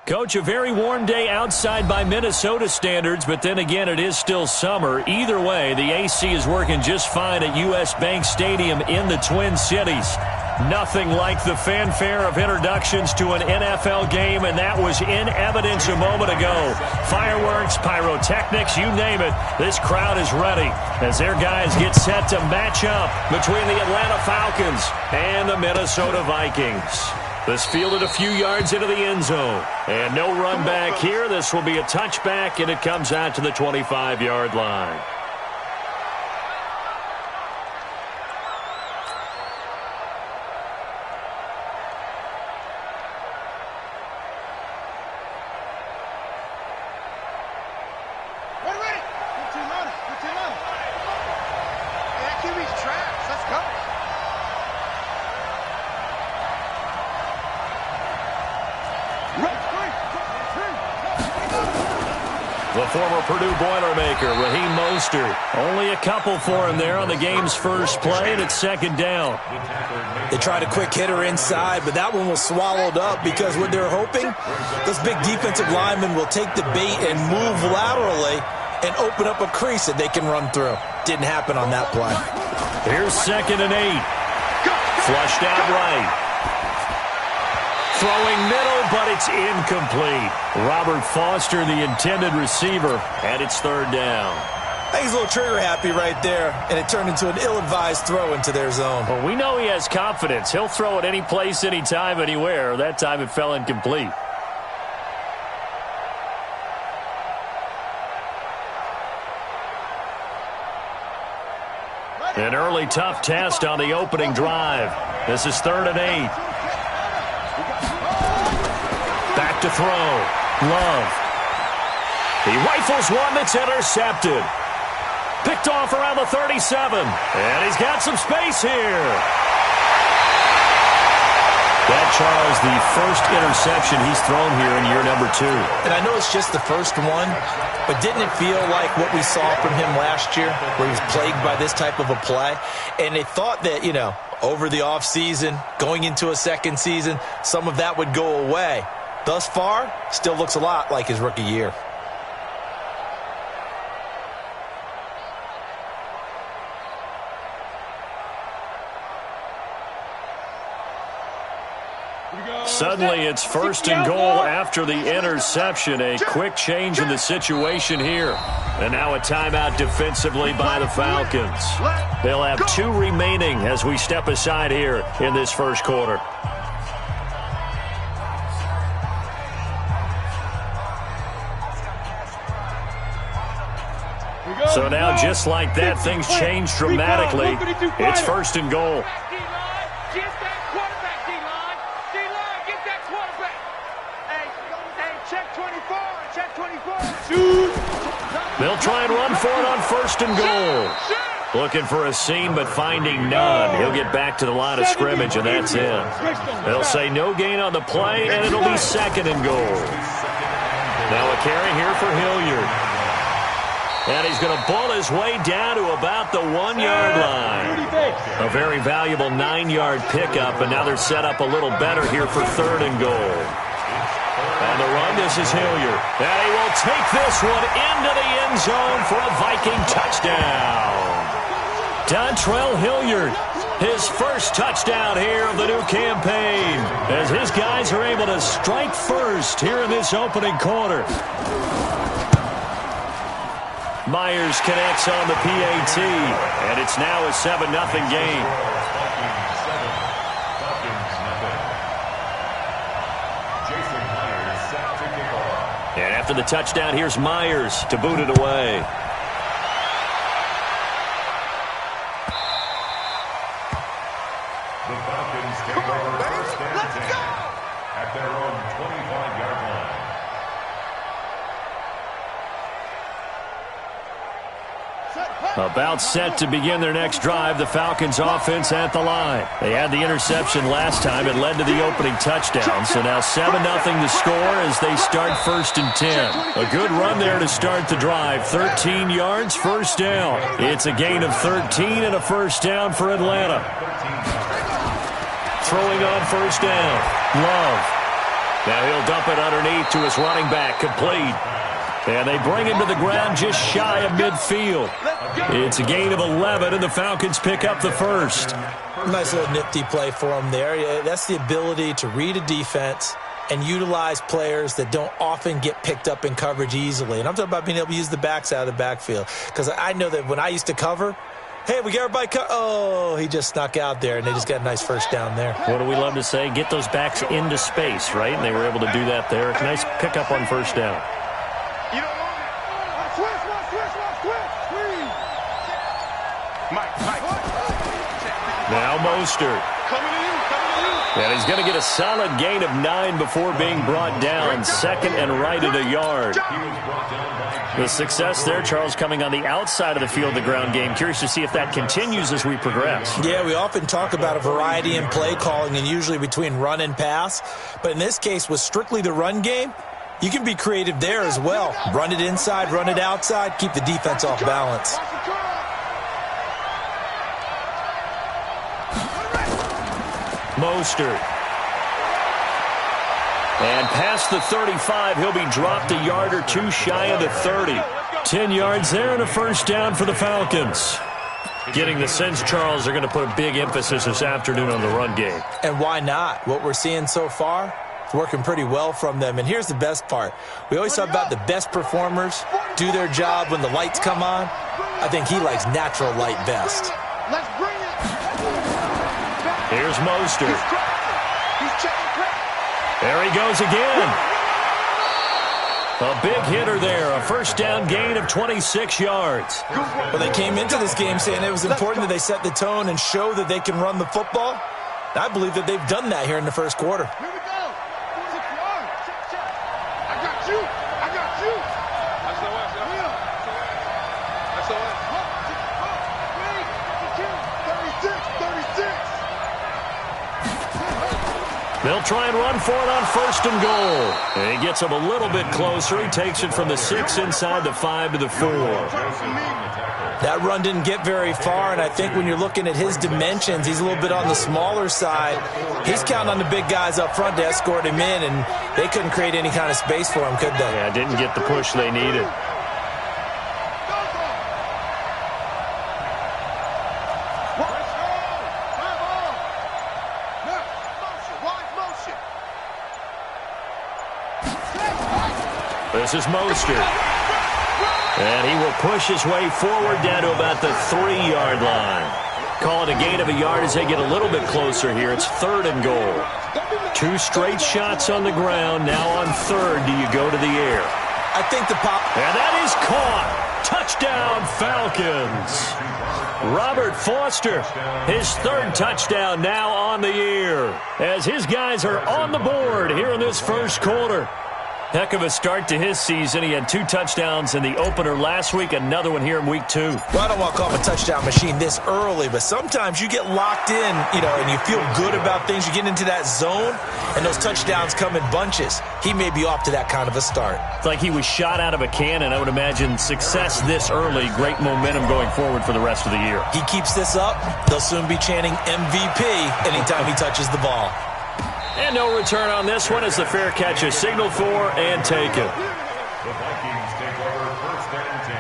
Coach, a very warm day outside by Minnesota standards, but then again, it is still summer. Either way, the AC is working just fine at U.S. Bank Stadium in the Twin Cities. Nothing like the fanfare of introductions to an NFL game, and that was in evidence a moment ago. Fireworks, pyrotechnics, you name it. This crowd is ready as their guys get set to match up between the Atlanta Falcons and the Minnesota Vikings. This fielded a few yards into the end zone. And no run back here. This will be a touchback, and it comes out to the 25-yard line. The former Purdue Boilermaker, Raheem Mostert. Only a couple for him there on the game's first play, and it's second down. They tried a quick hitter inside, but that one was swallowed up because what they're hoping, those big defensive linemen will take the bait and move laterally and open up a crease that they can run through. Didn't happen on that play. Here's 2nd and 8. Flushed out right. Throwing middle, but it's incomplete. Robert Foster, the intended receiver, and it's 3rd down. I think he's a little trigger happy right there, and it turned into an ill-advised throw into their zone. Well, we know he has confidence. He'll throw it any place, anytime, anywhere. That time it fell incomplete. An early tough test on the opening drive. This is 3rd and 8. Back to throw. Love. He rifles one that's intercepted. Picked off around the 37. And he's got some space here. That, Charles, the first interception he's thrown here in year number 2. And I know it's just the first one, but didn't it feel like what we saw from him last year, where he was plagued by this type of a play? And they thought that, over the offseason, going into a second season, some of that would go away. Thus far, still looks a lot like his rookie year. Suddenly, it's 1st and goal after the interception. A quick change in the situation here. And now a timeout defensively by the Falcons. They'll have 2 remaining as we step aside here in this first quarter. So now, just like that, things change dramatically. It's 1st and goal. They'll try and run for it on 1st and goal. Looking for a seam, but finding none. He'll get back to the line of scrimmage, and that's it. They'll say no gain on the play, and it'll be 2nd and goal. Now a carry here for Hilliard. And he's going to ball his way down to about the 1-yard line. A very valuable 9-yard pickup, and now they're set up a little better here for 3rd and goal. On the run, this is Hilliard. And he will take this one into the end zone for a Viking touchdown. Dontrell Hilliard, his first touchdown here of the new campaign, as his guys are able to strike first here in this opening quarter. Myers connects on the PAT, and it's now a 7-0 game. And after the touchdown, here's Myers to boot it away. The Falcons take over 1st and 10 at their own 25-yard line. About set to begin their next drive, the Falcons offense at the line. They had the interception last time. It led to the opening touchdown. So now 7-0 the score as they start 1st and 10. A good run there to start the drive. 13 yards, 1st down. It's a gain of 13 and a 1st down for Atlanta. Throwing on 1st down. Love. Now he'll dump it underneath to his running back, complete. And they bring him to the ground just shy of midfield. It's a gain of 11, and the Falcons pick up the first. Nice little nifty play for him there. Yeah, that's the ability to read a defense and utilize players that don't often get picked up in coverage easily. And I'm talking about being able to use the backs out of the backfield. Because I know that when I used to cover, hey, we got everybody oh, he just snuck out there, and they just got a nice first down there. What do we love to say? Get those backs into space, right? And they were able to do that there. Nice pickup on first down. Now Mostert. And he's going to get a solid gain of 9 before being brought down. Second and right at a yard. The success there, Charles, coming on the outside of the field, the ground game. Curious to see if that continues as we progress. Yeah, we often talk about a variety in play calling and usually between run and pass. But in this case, with strictly the run game, you can be creative there as well. Run it inside, run it outside, keep the defense off balance. Mostert. And past the 35, he'll be dropped a yard or two shy of the 30. 10 yards there and a first down for the Falcons. Getting the sense, Charles, they're going to put a big emphasis this afternoon on the run game. And why not? What we're seeing so far, it's working pretty well from them. And here's the best part. We always talk about the best performers do their job when the lights come on. I think he likes natural light best. Let's bring it. Here's Mostert. There he goes again. A big hitter there. A first down gain of 26 yards. Well, they came into this game saying it was important that they set the tone and show that they can run the football. I believe that they've done that here in the first quarter. Here we go. I got you. I got you. That's the way. That's the way. 36. They'll try and run for it on first and goal. And he gets him a little bit closer. He takes it from the 6 inside the 5 to the 4. That run didn't get very far, and I think when you're looking at his dimensions, he's a little bit on the smaller side. He's counting on the big guys up front to escort him in, and they couldn't create any kind of space for him, could they? Yeah, didn't get the push they needed. This is Mostert. And he will push his way forward down to about the 3-yard line. Call it a gain of a yard as they get a little bit closer here. It's 3rd and goal. 2 straight shots on the ground. Now on 3rd, do you go to the air? I think the pop. And that is caught. Touchdown, Falcons. Robert Foster, his 3rd touchdown now on the year. As his guys are on the board here in this first quarter. Heck of a start to his season. He had 2 touchdowns in the opener last week, another one here in week 2. Well, I don't want to call him a touchdown machine this early, but sometimes you get locked in, and you feel good about things. You get into that zone, and those touchdowns come in bunches. He may be off to that kind of a start. It's like he was shot out of a cannon. I would imagine success this early, great momentum going forward for the rest of the year. He keeps this up, they'll soon be chanting MVP anytime he touches the ball. And no return on this one as the fair catch is signaled for and taken. The Vikings take over 1st and 10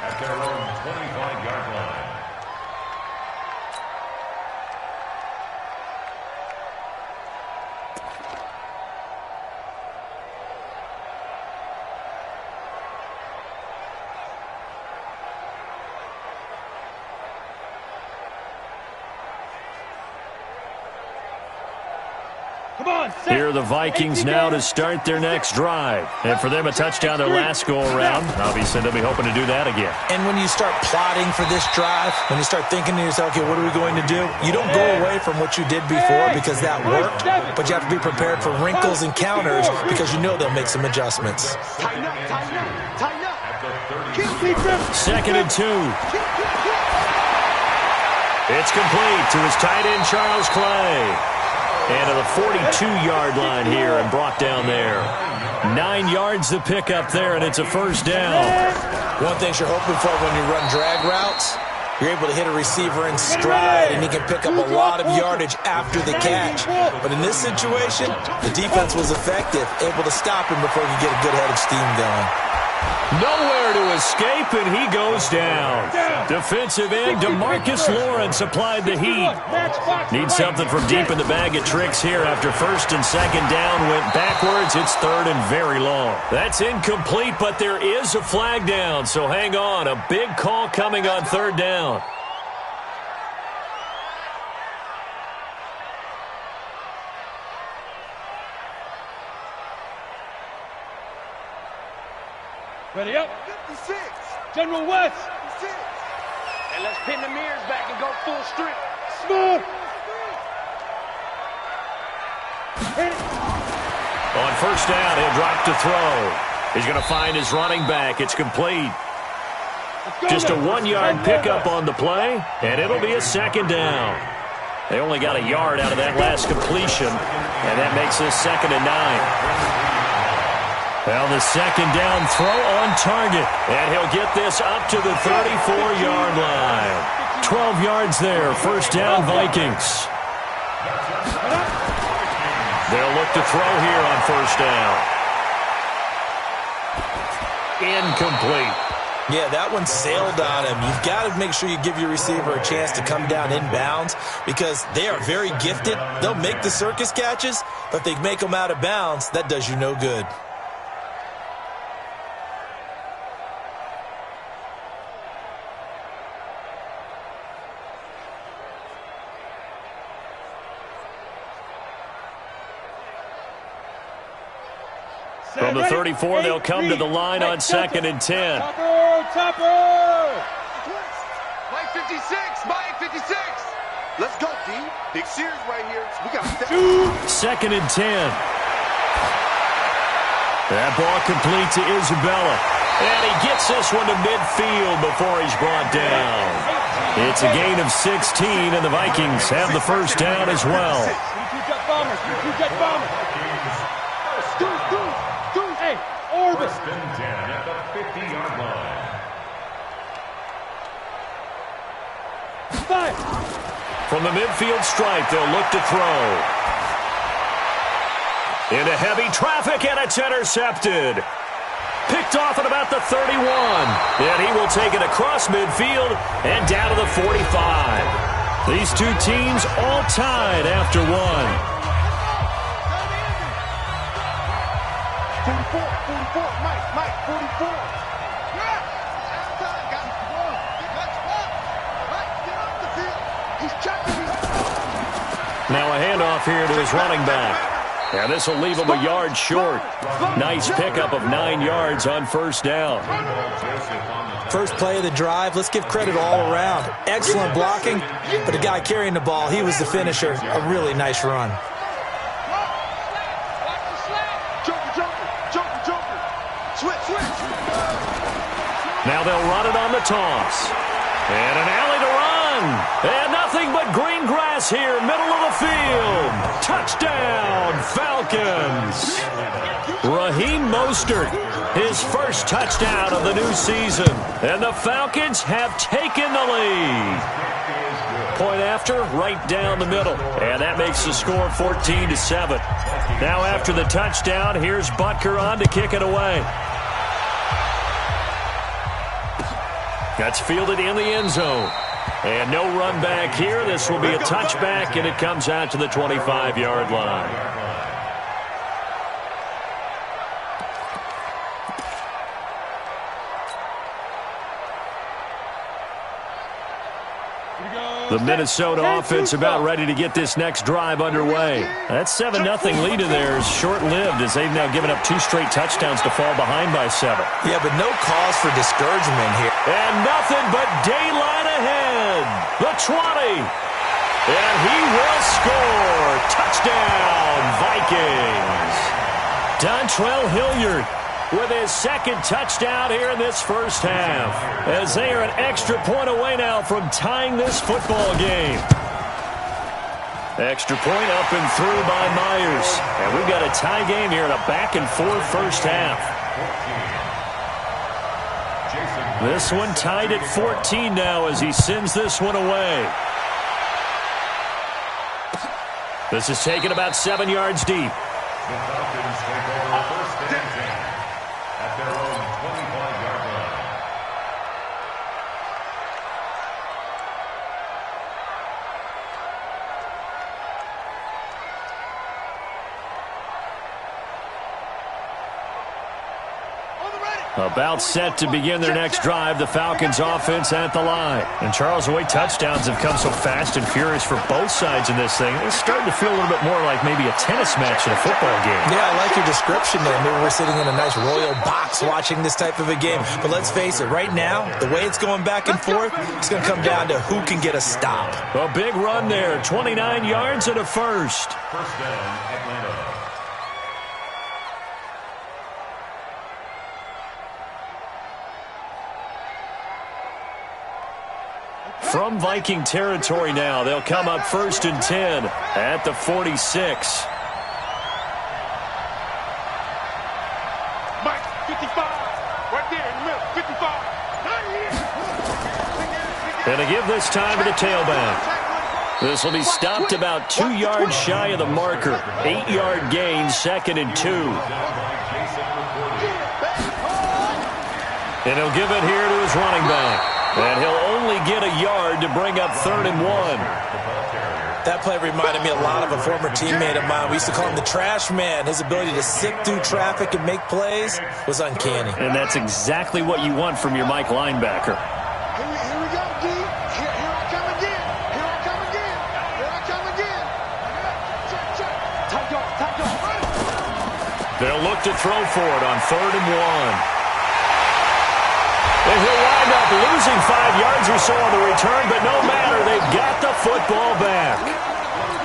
at their own 25-yard line. Here are the Vikings now to start their next drive. And for them, a touchdown their last go-around. Obviously, they'll be hoping to do that again. And when you start plotting for this drive, when you start thinking to yourself, okay, what are we going to do? You don't go away from what you did before because that worked, but you have to be prepared for wrinkles and counters because you know they'll make some adjustments. Tighten up. 2nd and 2. It's complete to his tight end, Charles Clay. And to the 42-yard line here and brought down there. 9 yards to pick up there, and it's a first down. One thing you're hoping for when you run drag routes you're able to hit a receiver in stride, and he can pick up a lot of yardage after the catch. But in this situation, the defense was effective, able to stop him before he could get a good head of steam going. Nowhere to escape, and he goes down. Defensive end DeMarcus Lawrence applied the heat. Needs something from deep in the bag of tricks here after first and second down went backwards. It's third and very long. That's incomplete, but there is a flag down, so hang on. A big call coming on third down. Ready up. 56. General West. 56. And let's pin the mirrors back and go full strip. Smooth. On first down, he'll drop to throw. He's going to find his running back. It's complete. Just a 1-yard pickup on the play, and it'll be a second down. They only got a yard out of that last completion, and that makes this 2nd and 9. Well, the second down throw on target, and he'll get this up to the 34-yard line. 12 yards there, first down Vikings. They'll look to throw here on first down. Incomplete. Yeah, that one sailed on him. You've got to make sure you give your receiver a chance to come down inbounds because they are very gifted. They'll make the circus catches, but if they make them out of bounds, that does you no good. From the 34, they'll come to the line on 2nd and 10. Topper! Mike 56, Mike 56. Let's go, D. Big series right here. We got to 2nd and 10. That ball complete to Isabella. And he gets this one to midfield before he's brought down. It's a gain of 16, and the Vikings have the first down as well. First and 10 at the 50-yard line. 5. From the midfield stripe, they'll look to throw. Into heavy traffic, and it's intercepted. Picked off at about the 31. And he will take it across midfield and down to the 45. These two teams all tied after one. 44, Mike, 44. Yeah. Now a handoff here to his running back. And this will leave him a yard short. Nice pickup of 9 yards on first down. First play of the drive, let's give credit all around. Excellent blocking, but the guy carrying the ball, he was the finisher. A really nice run. Now they'll run it on the toss. And an alley to run. And nothing but green grass here, middle of the field. Touchdown, Falcons. Raheem Mostert, his first touchdown of the new season. And the Falcons have taken the lead. Point after, right down the middle. And that makes the score 14-7. Now after the touchdown, here's Butker on to kick it away. That's fielded in the end zone. And no run back here. This will be a touchback, and it comes out to the 25-yard line. The Minnesota offense about ready to get this next drive underway. That 7-0 lead of theirs short-lived as they've now given up 2 straight touchdowns to fall behind by 7. Yeah, but no cause for discouragement here. And nothing but daylight ahead. The 20. And he will score. Touchdown, Vikings. Dontrell Hilliard with his second touchdown here in this first half, as they are an extra point away now from tying this football game. Extra point up and through by Myers. And we've got a tie game here in a back-and-forth first half. Jason This one tied at 14 now as he sends this one away. This is taken about 7 yards deep. The Falcons take over first and 10 at their own 25-yard line. About set to begin their next drive, the Falcons offense at the line. And Charles, the way touchdowns have come so fast and furious for both sides in this thing, it's starting to feel a little bit more like maybe a tennis match in a football game. Yeah, I like your description there. Maybe we're sitting in a nice royal box watching this type of a game. But let's face it, right now, the way it's going back and forth, it's going to come down to who can get a stop. A big run there, 29 yards and a first. First down, Atlanta. From Viking territory now, they'll come up first and 10 at the 46. Mike, 55. Right there in the middle, 55. And to give this time to the tailback. This will be stopped about 2 yards shy of the marker. 8-yard gain, 2nd and 2. And he'll give it here to his running back. And he'll only get a yard to bring up 3rd and 1. That play reminded me a lot of a former teammate of mine. We used to call him the trash man. His ability to sift through traffic and make plays was uncanny. And that's exactly what you want from your Mike linebacker. Here we go, D. Here I come again. Here I come again. Here I come again. Check. Tight dog. They'll look to throw for it on 3rd and 1. And he'll wind up losing 5 yards or so on the return, but no matter, they've got the football back.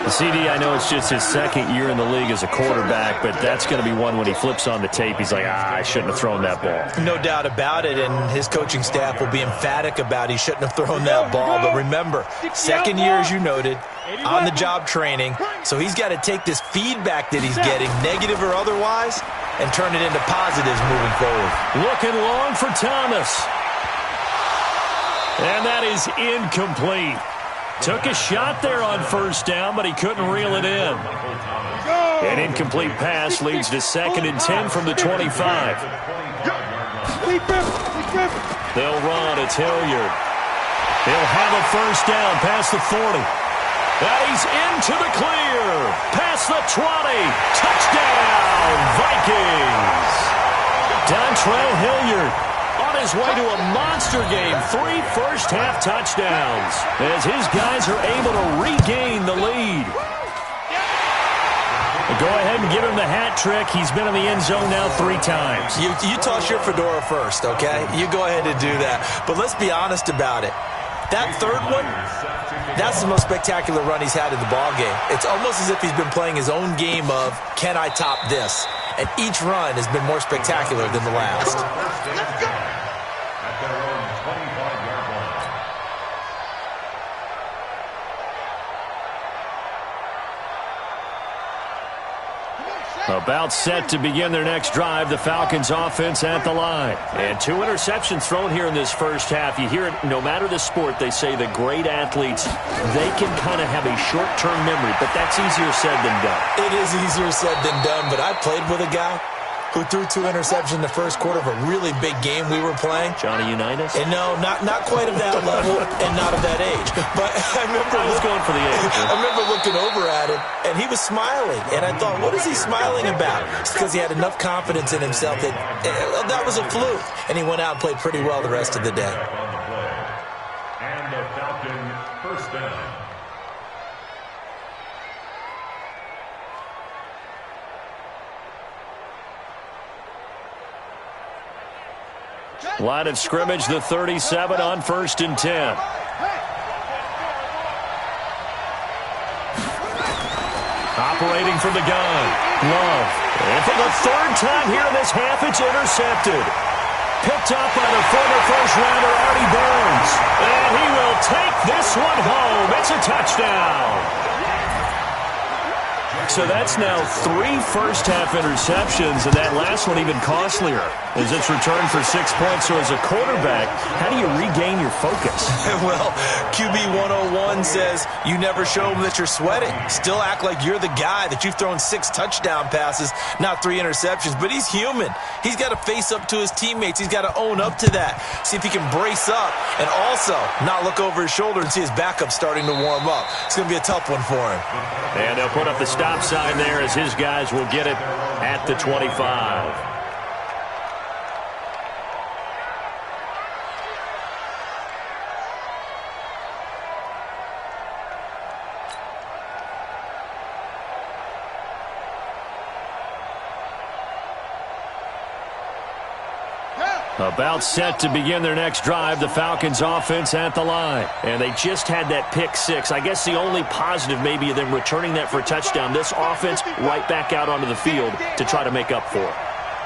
The CD, I know it's just his 2nd year in the league as a quarterback, but that's going to be one when he flips on the tape. He's like, I shouldn't have thrown that ball. No doubt about it, and his coaching staff will be emphatic about he shouldn't have thrown that ball. But remember, 2nd year, as you noted, on-the-job training, so he's got to take this feedback that he's getting, negative or otherwise, and turn it into positives moving forward. Looking long for Thomas. And that is incomplete. Took a shot there on 1st down, but he couldn't reel it in. An incomplete pass leads to 2nd and 10 from the 25. They'll run. It's Hilliard. He'll have a 1st down past the 40. And he's into the clear. Past the 20. Touchdown, Vikings. Dontrell Hilliard on his way to a monster game. 3 first-half touchdowns as his guys are able to regain the lead. Go ahead and give him the hat trick. He's been in the end zone now 3 times. You toss your fedora first, okay? You go ahead and do that. But let's be honest about it. That 3rd one, that's the most spectacular run he's had in the ballgame. It's almost as if he's been playing his own game of, can I top this? And each run has been more spectacular than the last. Let's go! At their own 25-yard line. About set to begin their next drive, the Falcons offense at the line. And 2 interceptions thrown here in this first half. You hear it, no matter the sport, they say the great athletes, they can kind of have a short-term memory, but that's easier said than done. It is easier said than done, but I played with a guy who threw 2 interceptions in the first quarter of a really big game we were playing. Johnny Unitas? And no, not quite of that level and not of that age. But I was going for the age. I remember looking over at him, and he was smiling. And I thought, what is he smiling about? It's because he had enough confidence in himself that that was a fluke. And he went out and played pretty well the rest of the day. And the Falcon first down. Line of scrimmage, the 37 on 1st and 10. Operating from the gun. Love. And for the 3rd time here in this half, it's intercepted. Picked up by the former first-rounder Artie Burns. And he will take this one home. It's a touchdown. So that's now 3 first-half interceptions, and that last one even costlier as it's returned for 6 points. So as a quarterback, how do you regain your focus? Well, QB 101 says you never show them that you're sweating. Still act like you're the guy, that you've thrown 6 touchdown passes, not 3 interceptions. But he's human. He's got to face up to his teammates. He's got to own up to that. See if he can brace up and also not look over his shoulder and see his backup starting to warm up. It's going to be a tough one for him. And they'll put up the stop sign there as his guys will get it at the 25. About set to begin their next drive, the Falcons offense at the line. And they just had that pick 6. I guess the only positive maybe of them returning that for a touchdown. This offense right back out onto the field to try to make up for it.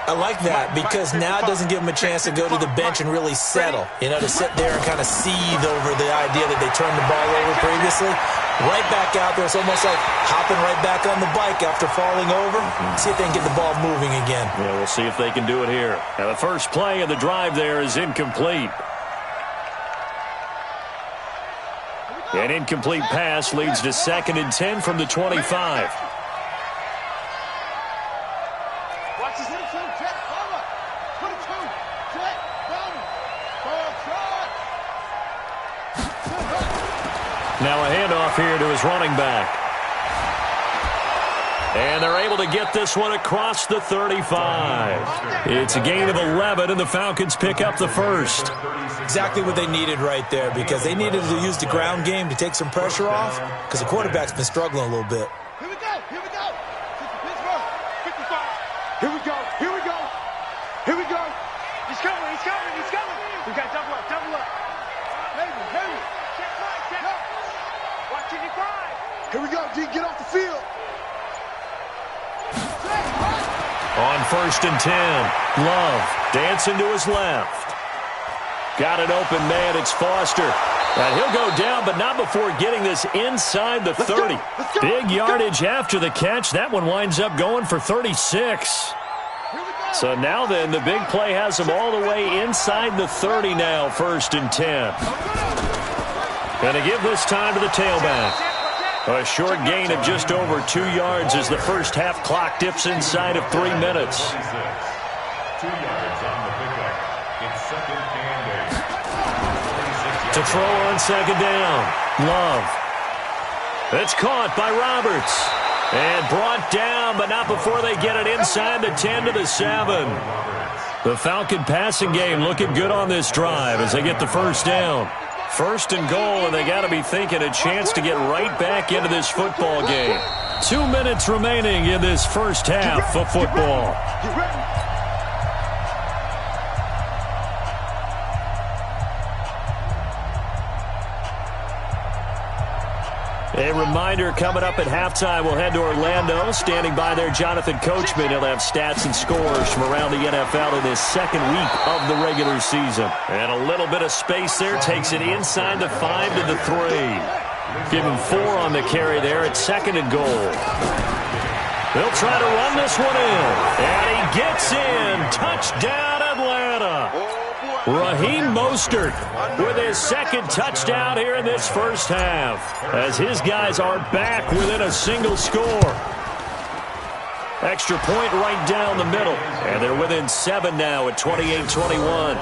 I like that because now it doesn't give them a chance to go to the bench and really settle. You know, to sit there and kind of seethe over the idea that they turned the ball over previously. Right back out there. It's almost like hopping right back on the bike after falling over. See if they can get the ball moving again. Yeah, we'll see if they can do it here. Now, the first play of the drive there is incomplete. An incomplete pass leads to 2nd and 10 from the 25. Now a handoff here to his running back. And they're able to get this one across the 35. It's a gain of 11, and the Falcons pick up the first. Exactly what they needed right there, because they needed to use the ground game to take some pressure off, because the quarterback's been struggling a little bit. Here we go. Here we go. Pittsburgh. 55. Here we go. Here we go. Here we go. He's coming. He's coming. He's coming. We got double up. Double up. Heavy. Check right. Check. No. Watch it. Here we go, D. Get off the field. On 1st and 10, Love dancing to his left. Got an open man. It's Foster. And he'll go down, but not before getting this inside the 30. Big yardage after the catch. That one winds up going for 36. So now then, the big play has him all the way inside the 30 now, 1st and 10. Going to give this time to the tailback. A short gain of just over 2 yards as the first half clock dips inside of 3 minutes. 2 yards on the pickup. It's 2nd and 8. To throw on 2nd down. Love. It's caught by Roberts. And brought down, but not before they get it inside the 10 to the 7. The Falcon passing game looking good on this drive as they get the first down. 1st and goal, and they got to be thinking a chance to get right back into this football game. 2 minutes remaining in this first half of football. A reminder, coming up at halftime, we'll head to Orlando. Standing by there, Jonathan Coachman. He'll have stats and scores from around the NFL in his 2nd week of the regular season. And a little bit of space there takes it inside the 5 to the 3. Give him 4 on the carry there at 2nd and goal. They'll try to run this one in. And he gets in. Touchdown, Atlanta. Raheem Mostert with his 2nd touchdown here in this first half, as his guys are back within a single score. Extra point right down the middle, and they're within 7 now at 28-21.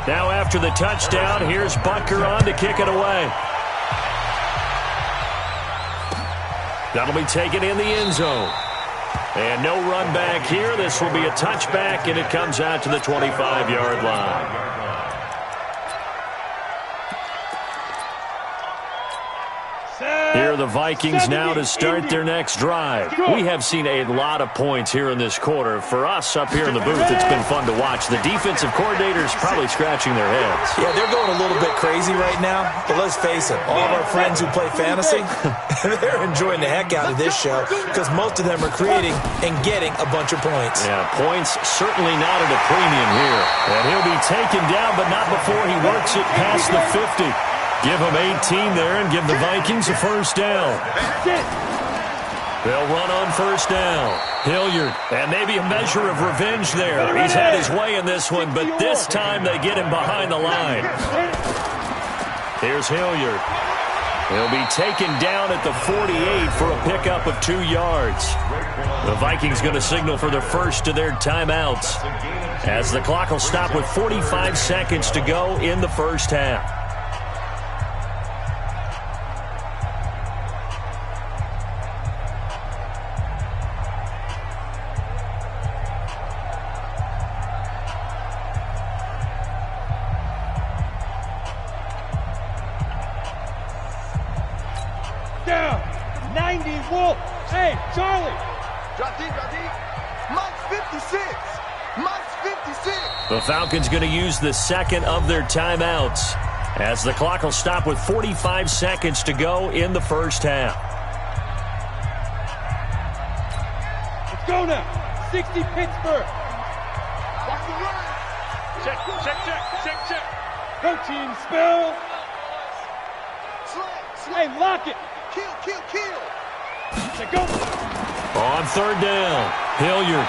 Now after the touchdown, here's Butker on to kick it away. That'll be taken in the end zone. And no run back here. This will be a touchback, and it comes out to the 25-yard line. Here are the Vikings now to start their next drive. We have seen a lot of points here in this quarter. For us up here in the booth, it's been fun to watch. The defensive coordinators probably scratching their heads. Yeah, they're going a little bit crazy right now. But let's face it, all of our friends who play fantasy, they're enjoying the heck out of this show because most of them are creating and getting a bunch of points. Yeah, points certainly not at a premium here. And he'll be taken down, but not before he works it past the 50. Give them 18 there and give the Vikings a first down. They'll run on first down. Hilliard, and maybe a measure of revenge there. He's had his way in this one, but this time they get him behind the line. Here's Hilliard. He'll be taken down at the 48 for a pickup of 2 yards. The Vikings going to signal for the first of their timeouts, as the clock will stop with 45 seconds to go in the first half. Down. 90 Wolf. Hey, Charlie. Drop deep, drop deep. Mike's 56. Mike's 56. The Falcons going to use the second of their timeouts, as the clock will stop with 45 seconds to go in the first half. Let's go now. 60 Pittsburgh. Watch the run. Check. Go team, spell. Slam. Hey, lock it. Kill. Check, go. On third down, Hilliard.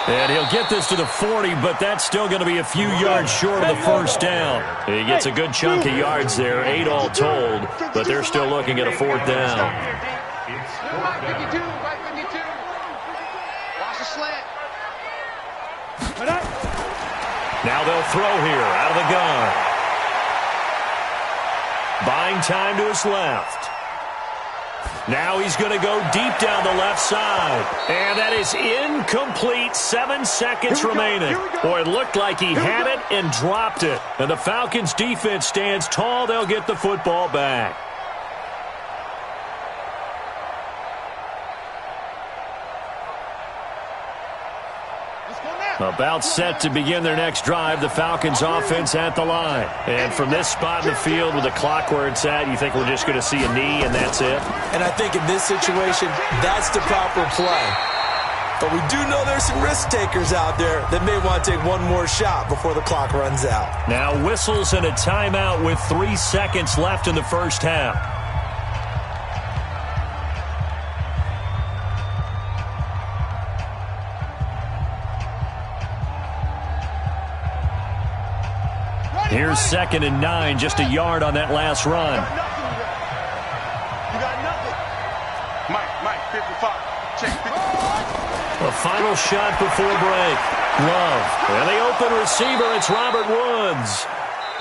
And he'll get this to the 40, but that's still going to be a few yards short of the first down. He gets a good chunk of yards there, 8 all told, but they're still looking at a fourth down. Mike 52. Watch the slant. Now they'll throw here out of the gun. Buying time to his left. Now he's going to go deep down the left side. And that is incomplete. 7 seconds remaining. Boy, it looked like he had it and dropped it. And the Falcons defense stands tall. They'll get the football back. About set to begin their next drive, the Falcons offense at the line. And from this spot in the field with the clock where it's at, you think we're just going to see a knee and that's it? And I think in this situation, that's the proper play. But we do know there's some risk takers out there that may want to take one more shot before the clock runs out. Now whistles and a timeout with 3 seconds left in the first half. Here's 2nd and 9, just a yard on that last run. You got nothing. Mike, 55. Check 55. A final shot before break. Love. And the open receiver, it's Robert Woods.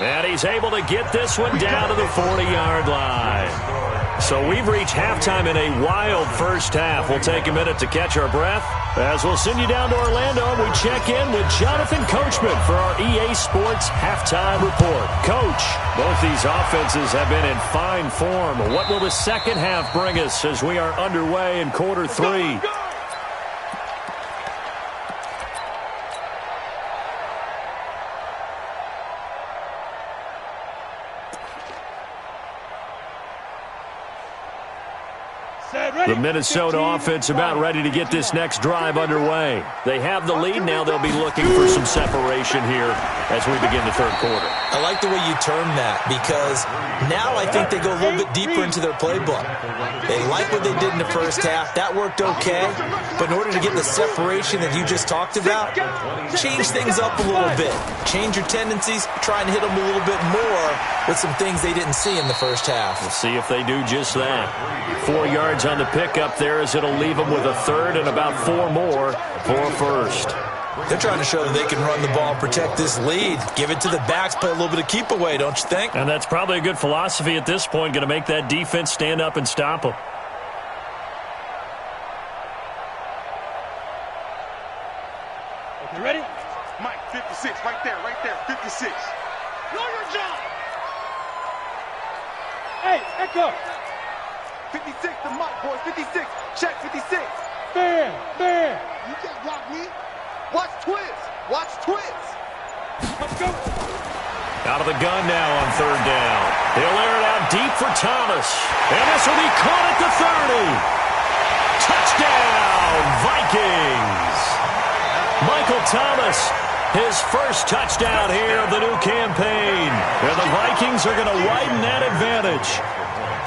And he's able to get this one down to the 40-yard line. So we've reached halftime in a wild first half. We'll take a minute to catch our breath as we'll send you down to Orlando and we check in with Jonathan Coachman for our EA Sports Halftime Report. Coach, both these offenses have been in fine form. What will the second half bring us as we are underway in quarter 3? The Minnesota offense about ready to get this next drive underway. They have the lead. Now they'll be looking for some separation here as we begin the third quarter. I like the way you term that because now I think they go a little bit deeper into their playbook. They like what they did in the first half. That worked okay. But in order to get the separation that you just talked about, change things up a little bit. Change your tendencies. Try and hit them a little bit more with some things they didn't see in the first half. We'll see if they do just that. 4 yards on the pickup there as it'll leave them with a third and about 4 more for a first. They're trying to show that they can run the ball, protect this lead. Give it to the backs, play a little bit of keep away, don't you think? And that's probably a good philosophy at this point, going to make that defense stand up and stop them. Okay, ready? Mike, 56, right there, 56. Know your job. Hey, Echo. 56 to Mike, boys, 56. Check 56. Bam. You can't block me. Watch twist. Let's go. Out of the gun now on third down. He'll air it out deep for Thomas. And this will be caught at the 30. Touchdown, Vikings. Michael Thomas His first touchdown here of the new campaign. And the Vikings are going to widen that advantage.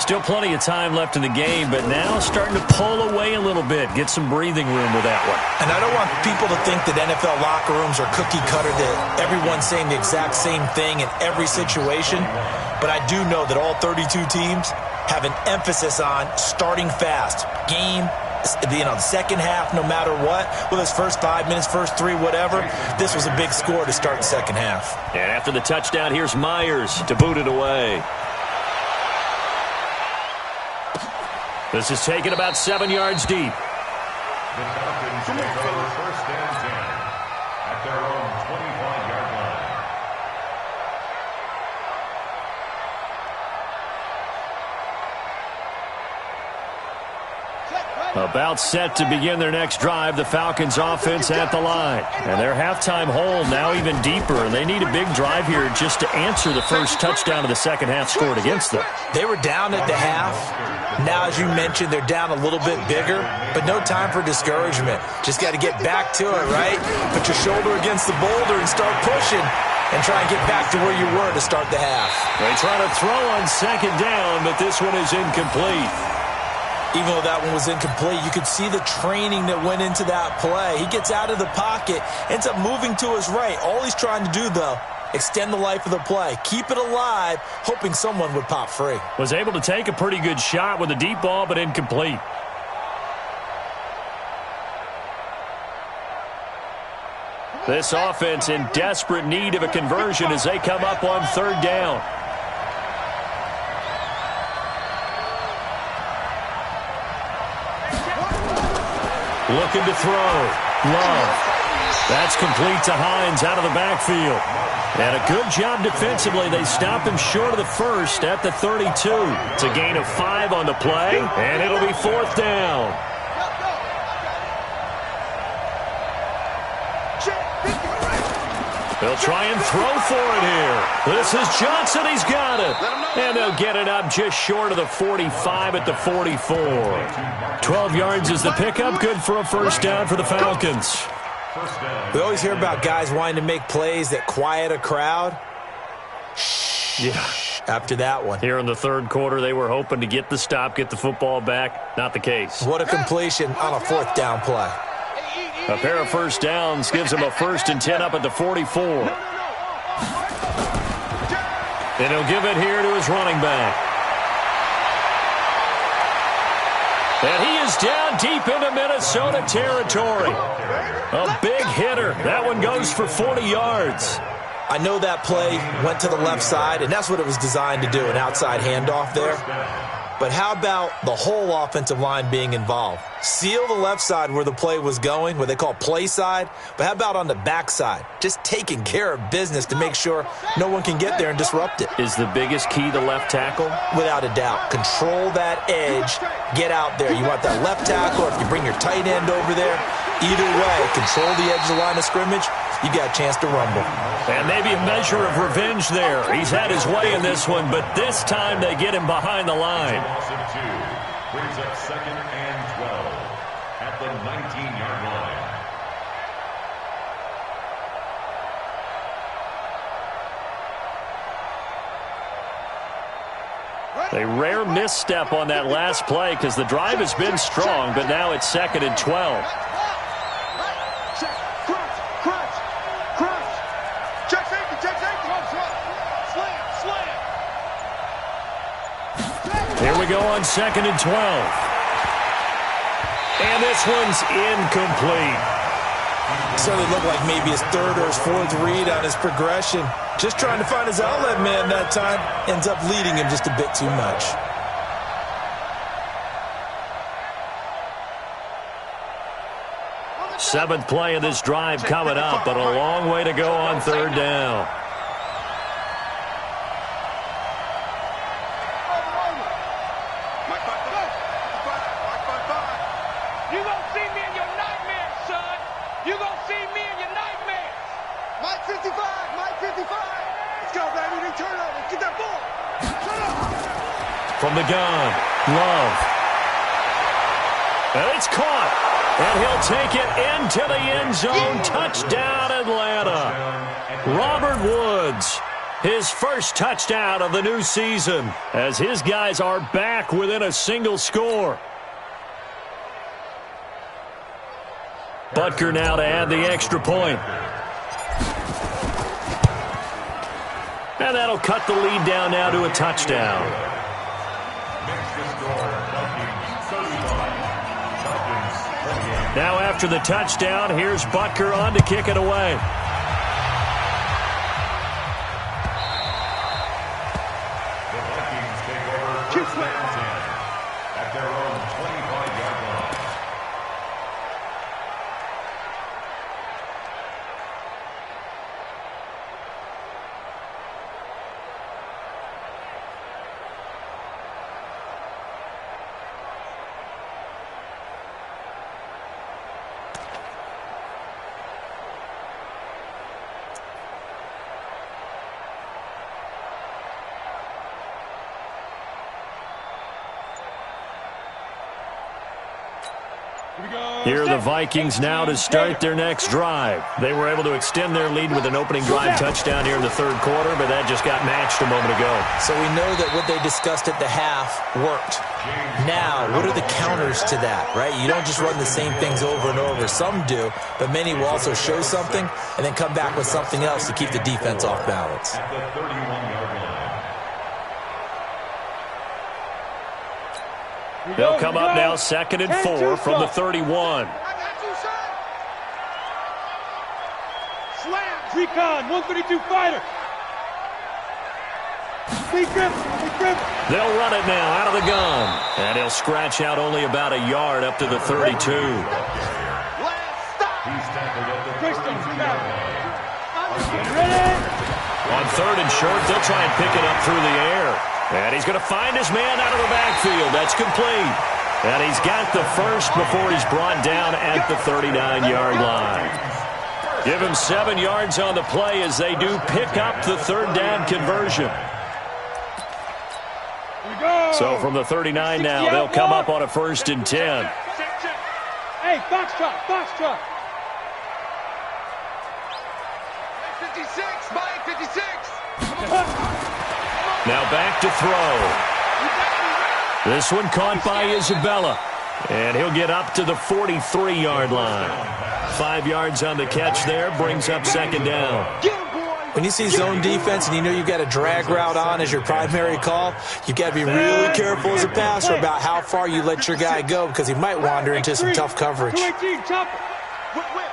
Still plenty of time left in the game, but now starting to pull away a little bit. Get some breathing room with that one. And I don't want people to think that NFL locker rooms are cookie cutter, that everyone's saying the exact same thing in every situation. But I do know that all 32 teams have an emphasis on starting fast. Game, the second half, no matter what, whether it's first 5 minutes, first 3, whatever, this was a big score to start the second half. And after the touchdown, here's Myers to boot it away. This is taken about 7 yards deep. The Falcons take over first and 10 at their own 25-yard line. About set to begin their next drive, the Falcons offense at the line. And their halftime hole now even deeper, and they need a big drive here just to answer the first touchdown of the second half scored against them. They were down at the half. Now, as you mentioned, they're down a little bit bigger, but no time for discouragement. Just got to get back to it, right? Put your shoulder against the boulder and start pushing and try and get back to where you were to start the half. They try to throw on second down, but this one is incomplete. Even though that one was incomplete, you could see the training that went into that play. He gets out of the pocket, ends up moving to his right. All he's trying to do, though, extend the life of the play. Keep it alive, hoping someone would pop free. Was able to take a pretty good shot with a deep ball, but incomplete. This offense in desperate need of a conversion as they come up on third down. Looking to throw. Love. That's complete to Hines out of the backfield. And a good job defensively. They stop him short of the first at the 32. It's a gain of 5 on the play, and it'll be fourth down. They'll try and throw for it here. This is Johnson. He's got it. And they'll get it up just short of the 45 at the 44. 12 yards is the pickup. Good for a first down for the Falcons. We always hear about guys wanting to make plays that quiet a crowd. Yeah. After that one. Here in the third quarter, they were hoping to get the stop, get the football back. Not the case. What a completion on a fourth down play. A pair of first downs gives him a 1st and 10 up at the 44. And he'll give it here to his running back. And he is down deep into Minnesota territory. A big hitter. That one goes for 40 yards. I know that play went to the left side, and that's what it was designed to do, an outside handoff there. But how about the whole offensive line being involved? Seal the left side where the play was going, what they call play side. But how about on the back side? Just taking care of business to make sure no one can get there and disrupt it. Is the biggest key the left tackle? Without a doubt. Control that edge. Get out there. You want that left tackle, or if you bring your tight end over there, either way, control the edge of the line of scrimmage, you got a chance to rumble. And maybe a measure of revenge there. He's had his way in this one, but this time they get him behind the line. Loss of 2 brings up 2nd and 12 at the 19-yard line. A rare misstep on that last play because the drive has been strong, but now it's 2nd and 12. Here we go on 2nd and 12. And this one's incomplete. So it looked like maybe his 3rd or his 4th read on his progression. Just trying to find his outlet man that time. Ends up leading him just a bit too much. Seventh play of this drive coming up, but a long way to go on third down. From the gun, Love. And it's caught. And he'll take it into the end zone. Touchdown, Atlanta. Robert Woods, his first touchdown of the new season, as his guys are back within a single score. Butker now to add the extra point. And that'll cut the lead down now to a touchdown. Now after the touchdown, here's Butker on to kick it away. The Vikings take over first and 10 at their own 25-yard line. Here are the Vikings now to start their next drive. They were able to extend their lead with an opening drive touchdown here in the third quarter, but that just got matched a moment ago. So we know that what they discussed at the half worked. Now, what are the counters to that, right? You don't just run the same things over and over. Some do, but many will also show something and then come back with something else to keep the defense off balance. At the 31-yard line. They'll come up now 2nd and 4 from the 31. Slam. Recon, 132 fighter. Big grip. They'll run it now out of the gun. And he'll scratch out only about a yard up to the 32. He's tackled at the 32-yard line. Ready? On 3rd and short, they'll try and pick it up through the air. And he's going to find his man out of the backfield. That's complete. And he's got the first before he's brought down at the 39-yard line. Give him 7 yards on the play as they do pick up the 3rd down conversion. So from the 39 now, they'll come up on a 1st and 10. Hey, box truck. 56, Mike, 56. Now back to throw. This one caught by Isabella. And he'll get up to the 43-yard line. 5 yards on the catch there, brings up 2nd down. When you see zone defense and you know you've got a drag route on as your primary call, you've got to be really careful as a passer about how far you let your guy go because he might wander into some tough coverage. 218, chopper. Whip.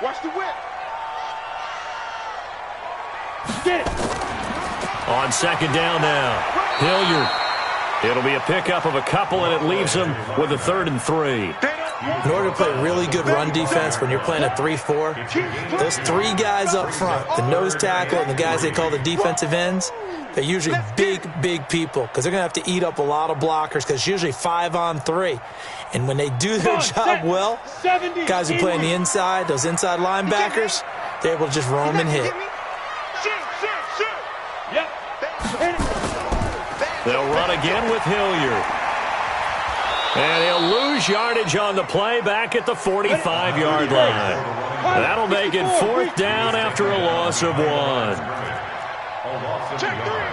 Watch the whip. Get it. On 2nd down now, Hilliard. It'll be a pickup of a couple, and it leaves him with a 3rd and 3. In order to play really good run defense when you're playing a 3-4, those 3 guys up front, the nose tackle and the guys they call the defensive ends, they're usually big people because they're going to have to eat up a lot of blockers because it's usually 5-on-3. And when they do their job well, guys who play on the inside, those inside linebackers, they're able to just roam and hit. Yep. They'll run again with Hilliard. And he'll lose yardage on the play back at the 45-yard line. That'll make it 4th down after a loss of 1. Check three.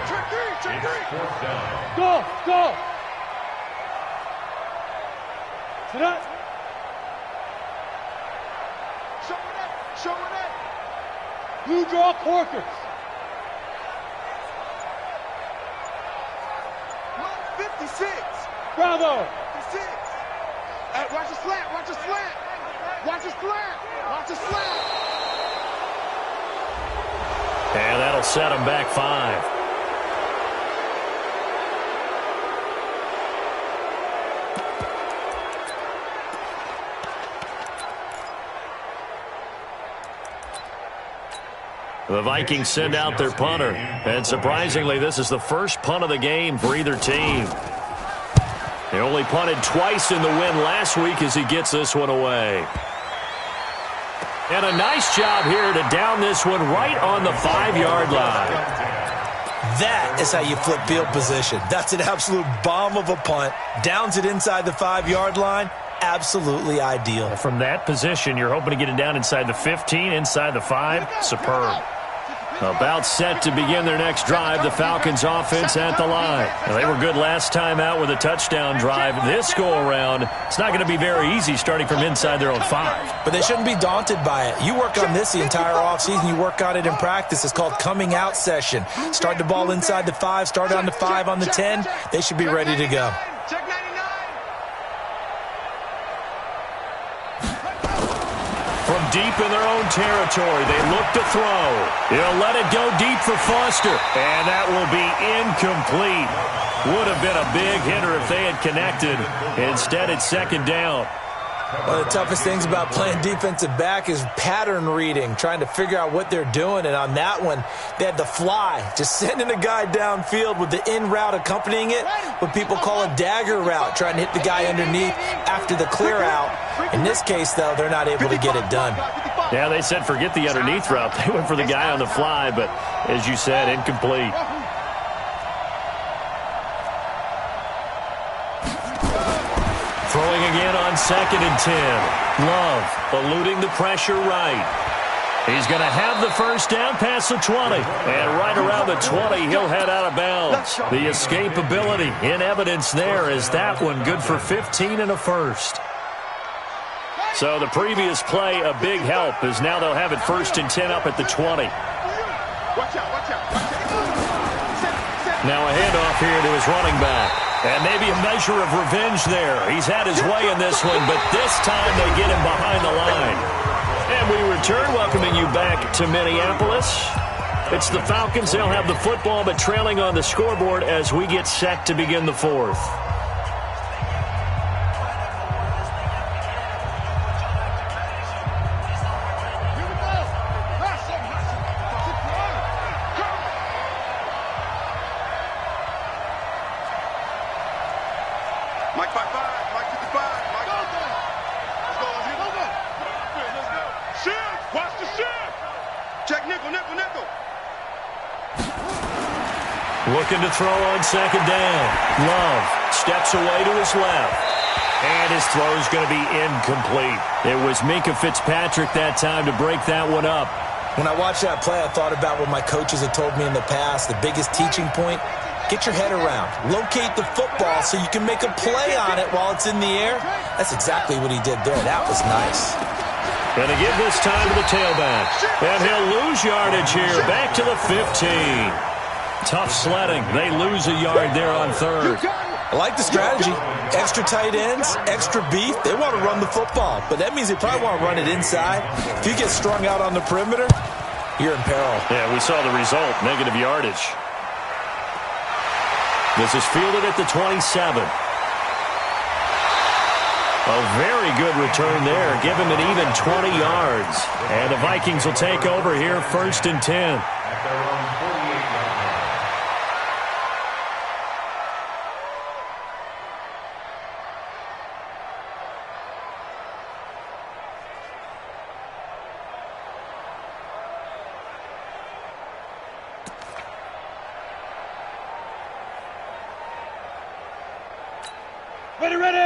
Go. Sit up. Showing it. Blue draw Corkers. 56. Bravo. 56. Watch the slant. And that'll set him back 5. The Vikings send out their punter. And surprisingly, this is the first punt of the game for either team. He only punted twice in the win last week as he gets this one away. And a nice job here to down this one right on the 5-yard line. That is how you flip field position. That's an absolute bomb of a punt. Downs it inside the 5-yard line. absolutely ideal. From that position, you're hoping to get it down inside the 15, inside the 5. Superb. About set to begin their next drive, the Falcons offense at the line. Now, they were good last time out with a touchdown drive. This go-around, it's not going to be very easy starting from inside their own 5. But they shouldn't be daunted by it. You work on this the entire offseason. You work on it in practice. It's called coming out session. Start the ball inside the 5, start on the 5, on the 10. They should be ready to go. Check 99. From deep in their own territory, they look to throw. He'll let it go deep for Foster. And that will be incomplete. Would have been a big hitter if they had connected. Instead, it's second down. One of the toughest things about playing defensive back is pattern reading, trying to figure out what they're doing. And on that one, they had the fly, just sending a guy downfield with the in route accompanying it, what people call a dagger route, trying to hit the guy underneath after the clear out. In this case, though, they're not able to get it done. Yeah, they said forget the underneath route. They went for the guy on the fly, but as you said, incomplete. Throwing again on 2nd and 10. Love eluding the pressure right. He's going to have the first down past the 20. And right around the 20, he'll head out of bounds. The escapability in evidence there is that one good for 15 and a first. So the previous play, a big help, as now they'll have it 1st and 10 up at the 20. Watch out, watch out. Now a handoff here to his running back. And maybe a measure of revenge there. He's had his way in this one, but this time they get him behind the line. And we return, welcoming you back to Minneapolis. It's the Falcons. They'll have the football, but trailing on the scoreboard as we get set to begin the 4th. Mike 5-5, Mike 55, Mike. Let's go, let's go. Shift, watch the shift. Check nickel, nickel, nickel. Looking to throw on 2nd down. Love steps away to his left. And his throw is going to be incomplete. It was Minkah Fitzpatrick that time to break that one up. When I watched that play, I thought about what my coaches had told me in the past. The biggest teaching point, get your head around. Locate the football so you can make a play on it while it's in the air. That's exactly what he did there. That was nice. Going to give this time to the tailback. And he'll lose yardage here. Back to the 15. Tough sledding. They lose a yard there on 3rd. I like the strategy. Extra tight ends, extra beef. They want to run the football, but that means they probably want to run it inside. If you get strung out on the perimeter, you're in peril. Yeah, we saw the result, negative yardage. This is fielded at the 27. A very good return there. Give him an even 20 yards. And the Vikings will take over here 1st and 10. At their own 48-yard line.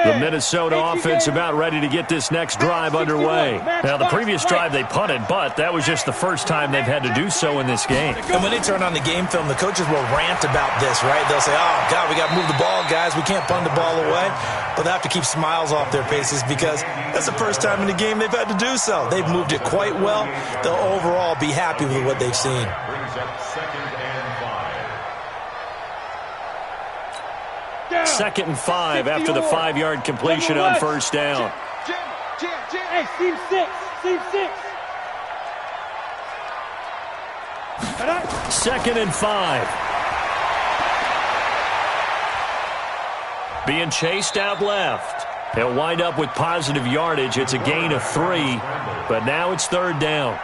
The Minnesota offense about ready to get this next drive underway. Now, the previous drive they punted, but that was just the first time they've had to do so in this game. And when they turn on the game film, the coaches will rant about this, right? They'll say, oh, God, we got to move the ball, guys. We can't punt the ball away. But they have to keep smiles off their faces because that's the first time in the game they've had to do so. They've moved it quite well. They'll overall be happy with what they've seen. Brings up 2nd and 5. 2nd and 5 after the 5-yard completion on 1st down. Hey, seam 6. Seam 6. 2nd and 5. Being chased out left. He'll wind up with positive yardage. It's a gain of 3, but now it's 3rd down.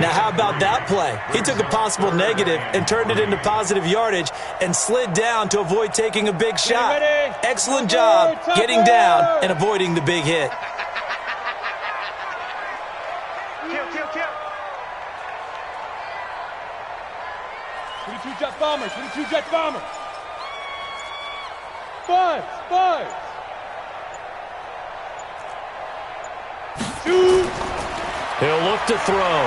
Now, how about that play? He took a possible negative and turned it into positive yardage and slid down to avoid taking a big shot. Excellent job getting down and avoiding the big hit. Kill, kill, kill. 22 Jet Bombers. 22 Jet Bombers. 5. He'll look to throw.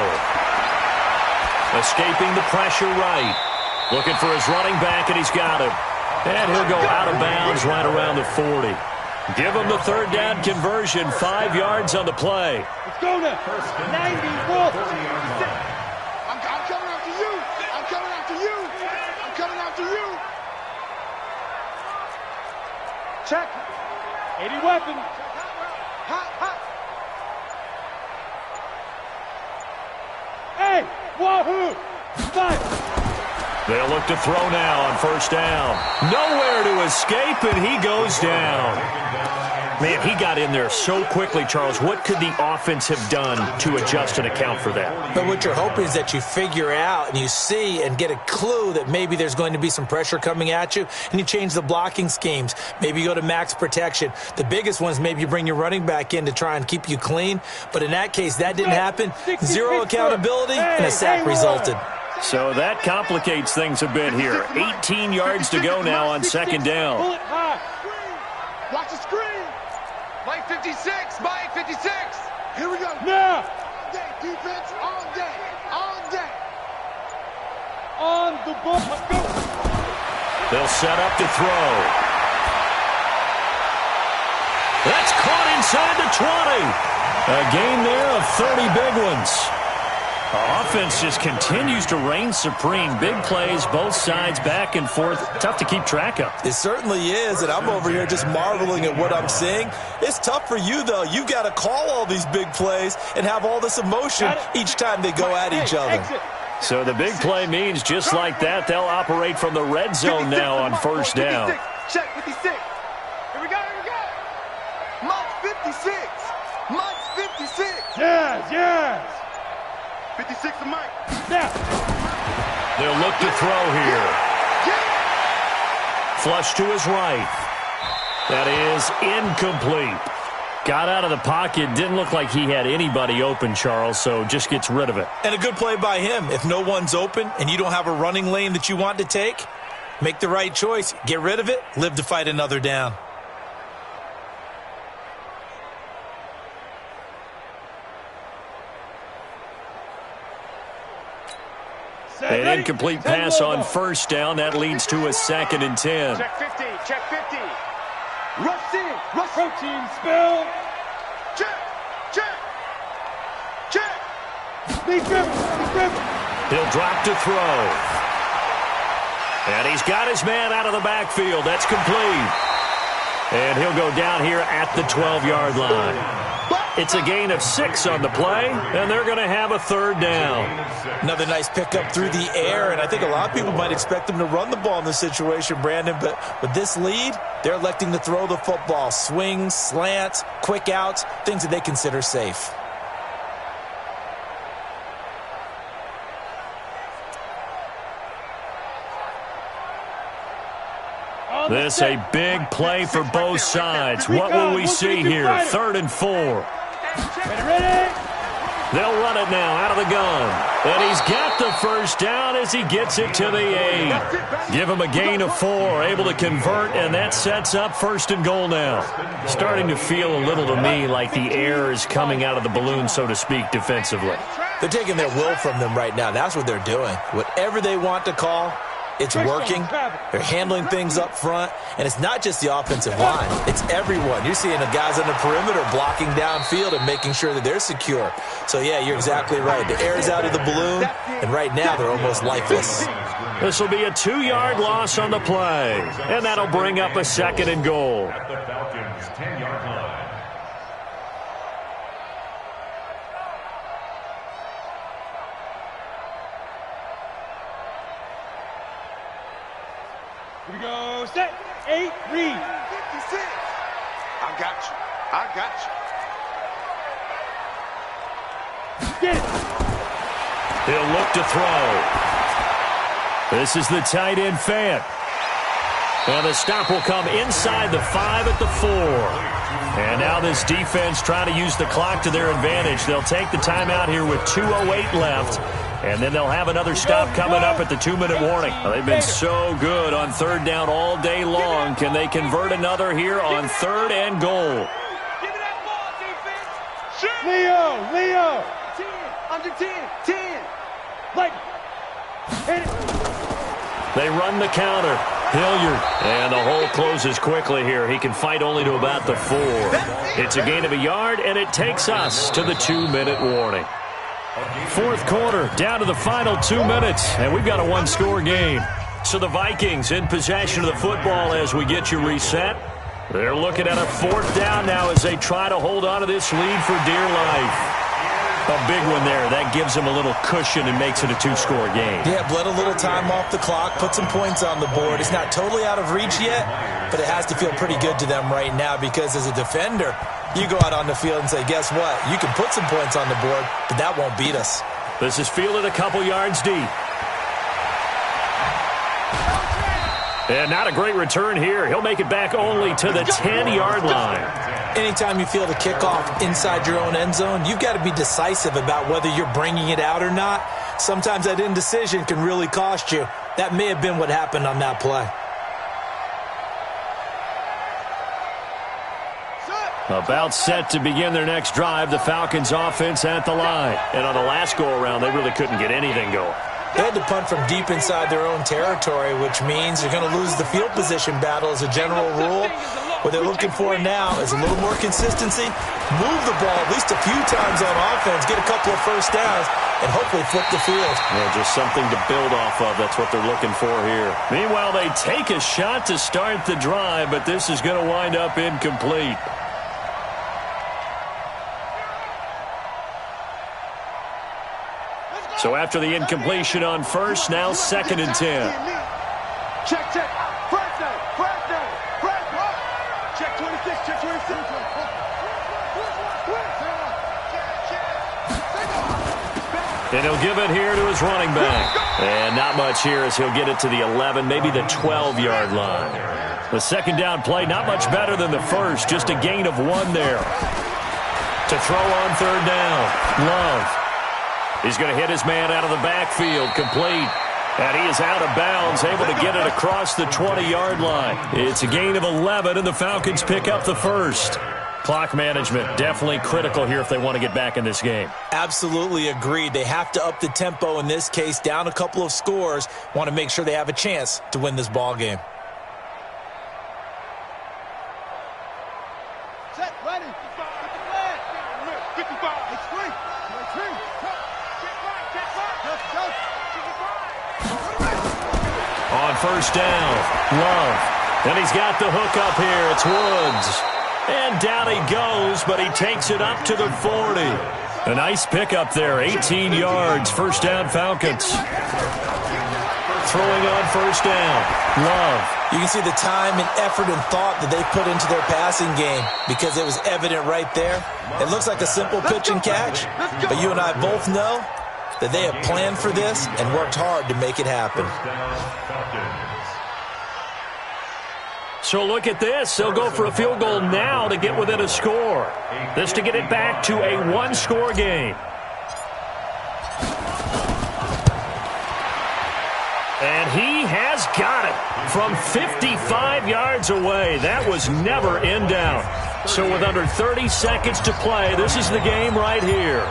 Escaping the pressure right. Looking for his running back, and he's got him. And he'll go out of bounds right around the 40. Give him the third down conversion, 5 yards on the play. Let's go now. 94. I'm coming after you. I'm coming after you. I'm coming after you. Check. 80 weapon. Hot, hot. Hey, wahoo. Five. They'll look to throw now on first down. Nowhere to escape, and he goes down. Man, he got in there so quickly, Charles. What could the offense have done to adjust and account for that? But what you're hoping is that you figure out and you see and get a clue that maybe there's going to be some pressure coming at you, and you change the blocking schemes. Maybe you go to max protection. The biggest one is maybe you bring your running back in to try and keep you clean. But in that case, that didn't happen. 0 accountability, and a sack resulted. So that complicates things a bit here. 18 yards to go now on second down. Bullet high. Watch the screen. Mike 56, Mike 56. Here we go. Now. All day, defense, all day, all day. On the ball. Let's go. They'll set up to throw. That's caught inside the 20. A gain there of 30 big ones. Offense just continues to reign supreme. Big plays, both sides, back and forth. Tough to keep track of. It certainly is, and I'm over here just marveling at what I'm seeing. It's tough for you, though. You've got to call all these big plays and have all this emotion each time they go at each other. So the big play means just like that, they'll operate from the red zone now on first down. 56. Check 56. Here we go, here we go. Mike 56. Mike 56. Yes. 56 to Mike. Now. They'll look to throw here. Flush to his right. That is incomplete. Got out of the pocket. Didn't look like he had anybody open, Charles, so just gets rid of it. And a good play by him. If no one's open and you don't have a running lane that you want to take, make the right choice. Get rid of it. Live to fight another down. An incomplete pass on first down. That leads to a 2nd and 10. Check 50, check 50. Rush in, rush. Protein spill. Check, check, check. Big river. He'll drop to throw. And he's got his man out of the backfield. That's complete. And he'll go down here at the 12-yard line. It's a gain of 6 on the play, and they're going to have a third down. Another nice pickup through the air, and I think a lot of people might expect them to run the ball in this situation, Brandon, but with this lead, they're electing to throw the football. Swings, slants, quick outs, things that they consider safe. This a big play for both sides. What will we see here? 3rd and 4. Ready. They'll run it now out of the gun. And he's got the first down as he gets it to the 8. Give him a gain of 4, able to convert, and that sets up 1st and goal now. Starting to feel a little to me like the air is coming out of the balloon, so to speak, defensively. They're taking their will from them right now. That's what they're doing. Whatever they want to call, it's working. They're handling things up front, and it's not just the offensive line. It's everyone. You're seeing the guys on the perimeter blocking downfield and making sure that they're secure. So, yeah, you're exactly right. The air is out of the balloon, and right now they're almost lifeless. This will be a 2-yard loss on the play, and that'll bring up a 2nd and goal. At the Falcons' 10-yard line. Here we go. Set. 8. Read. 56. I got you. I got you. Get it. He'll look to throw. This is the tight end Fant. And the stop will come inside the 5 at the 4. And now this defense trying to use the clock to their advantage. They'll take the timeout here with 2:08 left. And then they'll have another stop coming up at the 2-minute warning. Well, they've been so good on 3rd down all day long. Can they convert another here on 3rd and goal? Give me that ball, defense. Leo. 10. Under 10. 10. Like. Hit it. They run the counter. Hilliard. And the hole closes quickly here. He can fight only to about the 4. It's a gain of a yard, and it takes us to the 2-minute warning. Fourth quarter, down to the final 2 minutes, and we've got a one-score game. So the Vikings in possession of the football as we get you reset. They're looking at a 4th down now as they try to hold on to this lead for dear life. A big one there. That gives them a little cushion and makes it a 2-score game. Yeah, bled a little time off the clock, put some points on the board. It's not totally out of reach yet, but it has to feel pretty good to them right now because as a defender, you go out on the field and say, guess what? You can put some points on the board, but that won't beat us. This is fielded a couple yards deep. And not a great return here. He'll make it back only to the 10-yard line. Anytime you feel the kickoff inside your own end zone, you've got to be decisive about whether you're bringing it out or not. Sometimes that indecision can really cost you. That may have been what happened on that play. About set to begin their next drive, the Falcons offense at the line. And on the last go-around, they really couldn't get anything going. They had to punt from deep inside their own territory, which means you're going to lose the field position battle as a general rule. What they're looking for now is a little more consistency, move the ball at least a few times on offense, get a couple of first downs, and hopefully flip the field. Yeah, just something to build off of. That's what they're looking for here. Meanwhile, they take a shot to start the drive, but this is going to wind up incomplete. So after the incompletion on first, now 2nd and 10. Check. First down. Check 26. Check 26. And he'll give it here to his running back. And not much here as he'll get it to the 11, maybe the 12-yard line. The second down play, not much better than the first, just a gain of 1 there. To throw on 3rd down, Love. He's going to hit his man out of the backfield, complete. And he is out of bounds, able to get it across the 20-yard line. It's a gain of 11, and the Falcons pick up the first. Clock management, definitely critical here if they want to get back in this game. Absolutely agreed. They have to up the tempo in this case, down a couple of scores. Want to make sure they have a chance to win this ball game. Set, ready. 55. It's free. On first down, Love. And he's got the hook up here. It's Woods. And down he goes, but he takes it up to the 40. A nice pickup there, 18 yards. First down, Falcons. Throwing on first down, Love. You can see the time and effort and thought that they put into their passing game because it was evident right there. It looks like a simple pitch and catch, but you and I both know that they have planned for this and worked hard to make it happen. So look at this. They'll go for a field goal now to get within a score. This to get it back to a 1-score game. And he has got it from 55 yards away. That was never in doubt. So with under 30 seconds to play, this is the game right here.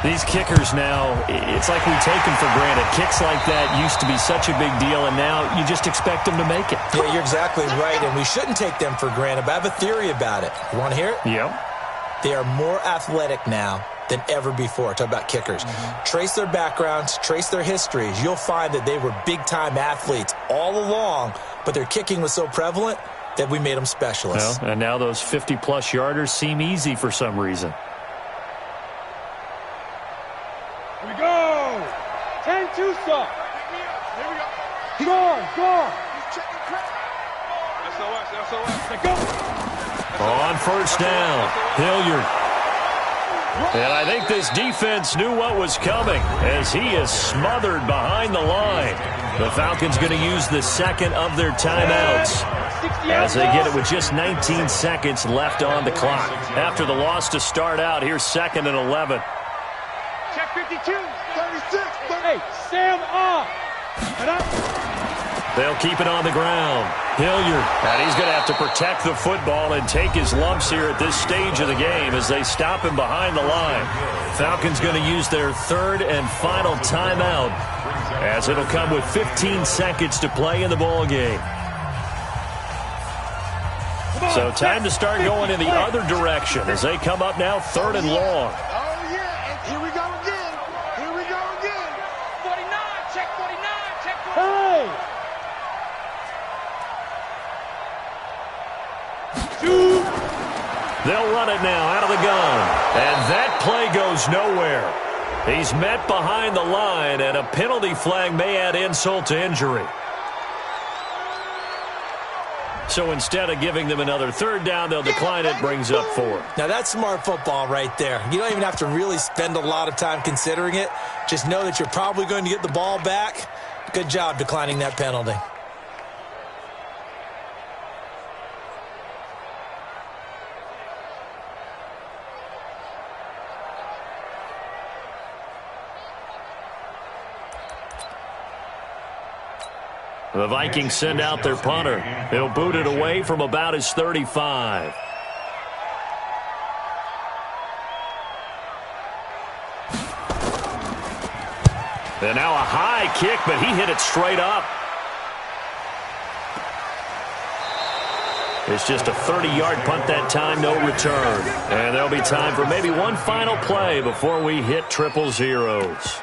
These kickers now, it's like we take them for granted. Kicks like that used to be such a big deal, and now you just expect them to make it. Yeah, you're exactly right, and we shouldn't take them for granted, but I have a theory about it. You want to hear it? Yep. They are more athletic now than ever before. Talk about kickers. Trace their backgrounds, trace their histories. You'll find that they were big-time athletes all along, but their kicking was so prevalent that we made them specialists. Well, and now those 50-plus yarders seem easy for some reason. Here we go. 10-2 stop. Here we go. Score. He's checking crack. SOS. Let go. On first down, Hilliard. And I think this defense knew what was coming as he is smothered behind the line. The Falcons going to use the second of their timeouts as they get it with just 19 seconds left on the clock. After the loss to start out, here's 2nd and 11. Check 52. 36. Hey, Sam off. And up. They'll keep it on the ground. Hilliard. And he's going to have to protect the football and take his lumps here at this stage of the game as they stop him behind the line. Falcons going to use their third and final timeout as it'll come with 15 seconds to play in the ball game. So time to start going in the other direction as they come up now third and long. Oh, yeah. And here we go again. Here we go again. 49, check 49, check 49. They'll run it now out of the gun. And that play goes nowhere. He's met behind the line, and a penalty flag may add insult to injury. So instead of giving them another third down, they'll decline it, brings up 4. Now, that's smart football right there. You don't even have to really spend a lot of time considering it. Just know that you're probably going to get the ball back. Good job declining that penalty. The Vikings send out their punter. He'll boot it away from about his 35. And now a high kick, but he hit it straight up. It's just a 30-yard punt that time, no return. And there'll be time for maybe one final play before we hit triple zeros.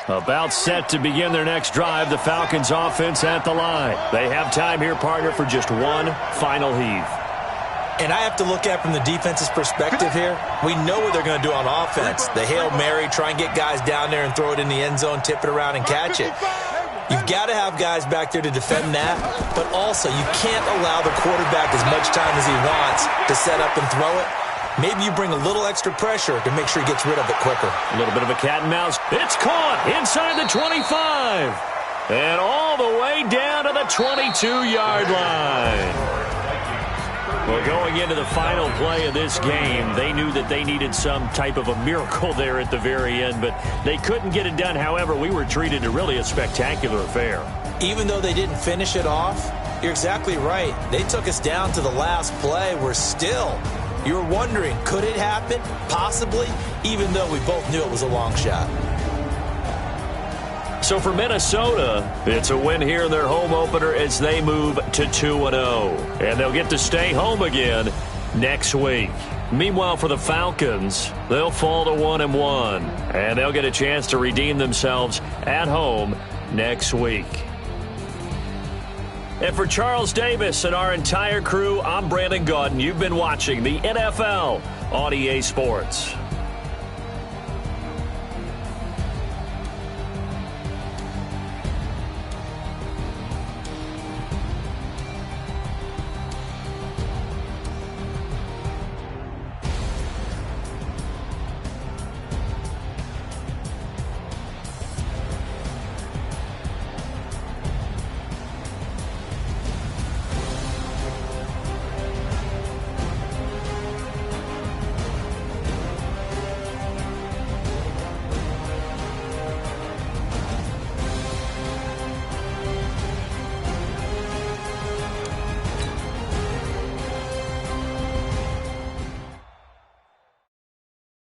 About set to begin their next drive, the Falcons offense at the line. They have time here, partner, for just one final heave. And I have to look at it from the defense's perspective here. We know what they're going to do on offense. The Hail Mary, try and get guys down there and throw it in the end zone, tip it around and catch it. You've got to have guys back there to defend that, but also you can't allow the quarterback as much time as he wants to set up and throw it. Maybe you bring a little extra pressure to make sure he gets rid of it quicker. A little bit of a cat and mouse. It's caught inside the 25. And all the way down to the 22-yard line. Well, going into the final play of this game, they knew that they needed some type of a miracle there at the very end, but they couldn't get it done. However, we were treated to really a spectacular affair. Even though they didn't finish it off, you're exactly right. They took us down to the last play. We're still... You were wondering, could it happen? Possibly, even though we both knew it was a long shot. So for Minnesota, it's a win here in their home opener as they move to 2-0. And they'll get to stay home again next week. Meanwhile, for the Falcons, they'll fall to 1-1. And they'll get a chance to redeem themselves at home next week. And for Charles Davis and our entire crew, I'm Brandon Gaudin. You've been watching the NFL on EA Sports.